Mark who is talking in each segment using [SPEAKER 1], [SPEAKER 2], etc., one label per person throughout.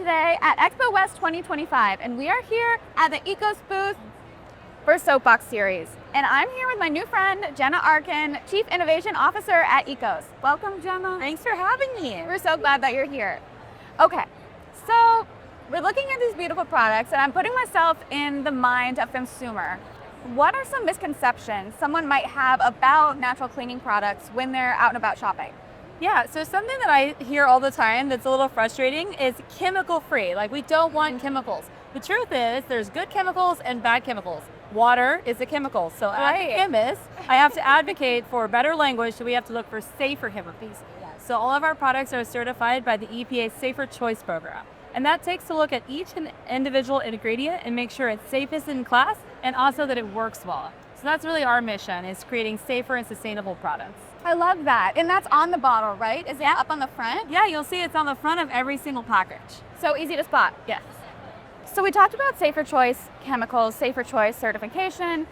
[SPEAKER 1] today at Expo West 2025, and we are here at the ECOS booth for Soapbox Series. And I'm here with my new friend, Jenna Arkin, Chief Innovation Officer at ECOS. Welcome, Jenna.
[SPEAKER 2] Thanks for having me.
[SPEAKER 1] We're so glad that you're here. Okay, so we're looking at these beautiful products, and I'm putting myself in the mind of consumer. What are some misconceptions someone might have about natural cleaning products when they're out and about shopping?
[SPEAKER 2] Yeah, so something that I hear all the time that's a little frustrating is chemical free. Like, we don't want chemicals. The truth is there's good chemicals and bad chemicals. Water is a chemical. So as a chemist, I have to advocate for better language, so we have to look for safer chemicals. So all of our products are certified by the EPA Safer Choice Program. And that takes a look at each individual ingredient and make sure it's safest in class and also that it works well. So that's really our mission, is creating safer and sustainable products.
[SPEAKER 1] I love that. And that's on the bottle, right? Is it up on the front?
[SPEAKER 2] Yeah, you'll see it's on the front of every single package.
[SPEAKER 1] So easy to spot.
[SPEAKER 2] Yes.
[SPEAKER 1] So we talked about Safer Choice chemicals, Safer Choice certification.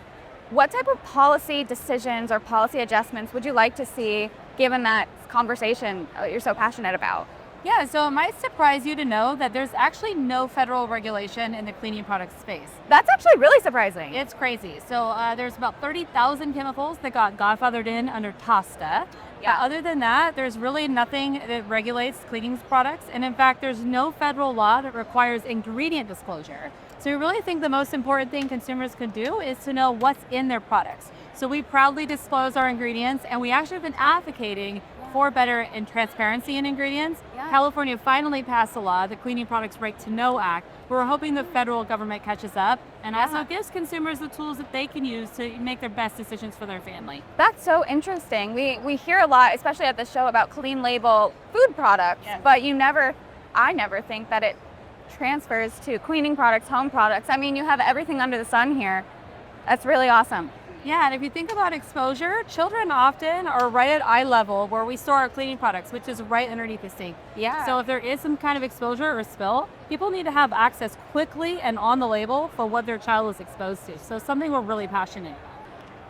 [SPEAKER 1] What type of policy decisions or policy adjustments would you like to see given that conversation you're so passionate about?
[SPEAKER 2] Yeah, so it might surprise you to know that there's actually no federal regulation in the cleaning product space.
[SPEAKER 1] That's actually really surprising.
[SPEAKER 2] It's crazy. So there's about 30,000 chemicals that got godfathered in under TSTA.
[SPEAKER 1] Yeah.
[SPEAKER 2] Other than that, there's really nothing that regulates cleaning products. And in fact, there's no federal law that requires ingredient disclosure. So we really think the most important thing consumers can do is to know what's in their products. So we proudly disclose our ingredients, and we actually have been advocating for better and transparency in ingredients.
[SPEAKER 1] Yeah.
[SPEAKER 2] California finally passed a law, the Cleaning Products Right to Know Act. We're hoping the federal government catches up and also gives consumers the tools that they can use to make their best decisions for their family.
[SPEAKER 1] That's so interesting. We hear a lot, especially at the show, about clean label food products, but I never think that it transfers to cleaning products, home products. I mean, you have everything under the sun here. That's really awesome.
[SPEAKER 2] Yeah, and if you think about exposure, children often are right at eye level where we store our cleaning products, which is right underneath the sink.
[SPEAKER 1] Yeah.
[SPEAKER 2] So if there is some kind of exposure or spill, people need to have access quickly and on the label for what their child is exposed to. So something we're really passionate about.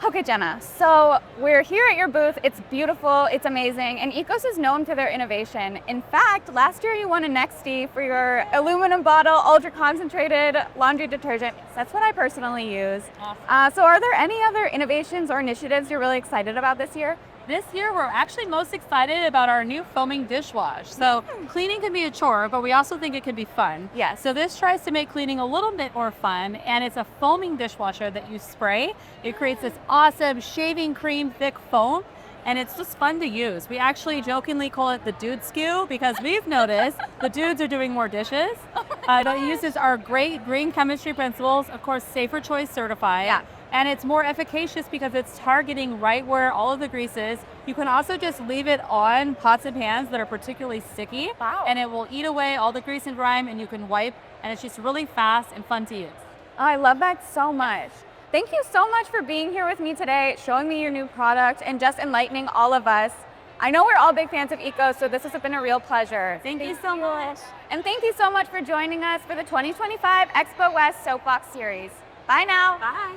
[SPEAKER 1] Okay, Jenna, so we're here at your booth. It's beautiful, it's amazing, and ECOS is known for their innovation. In fact, last year you won a Nexty for your aluminum bottle, ultra concentrated laundry detergent. That's what I personally use.
[SPEAKER 2] Awesome.
[SPEAKER 1] So are there any other innovations or initiatives you're really excited about this year?
[SPEAKER 2] This year, we're actually most excited about our new foaming dishwash. So cleaning can be a chore, but we also think it can be fun.
[SPEAKER 1] Yes.
[SPEAKER 2] So this tries to make cleaning a little bit more fun, and it's a foaming dishwasher that you spray. It creates this awesome shaving cream thick foam, and it's just fun to use. We actually jokingly call it the dude SKU because we've noticed the dudes are doing more dishes. It uses our great green chemistry principles, of course, Safer Choice certified.
[SPEAKER 1] Yeah.
[SPEAKER 2] And it's more efficacious because it's targeting right where all of the grease is. You can also just leave it on pots and pans that are particularly sticky.
[SPEAKER 1] Wow.
[SPEAKER 2] And it will eat away all the grease and grime, and you can wipe, and it's just really fast and fun to use.
[SPEAKER 1] Oh, I love that so much. Thank you so much for being here with me today, showing me your new product, and just enlightening all of us. I know we're all big fans of ECOS, so this has been a real pleasure.
[SPEAKER 2] Thank you so much.
[SPEAKER 1] And thank you so much for joining us for the 2025 Expo West Soapbox Series. Bye now.
[SPEAKER 2] Bye.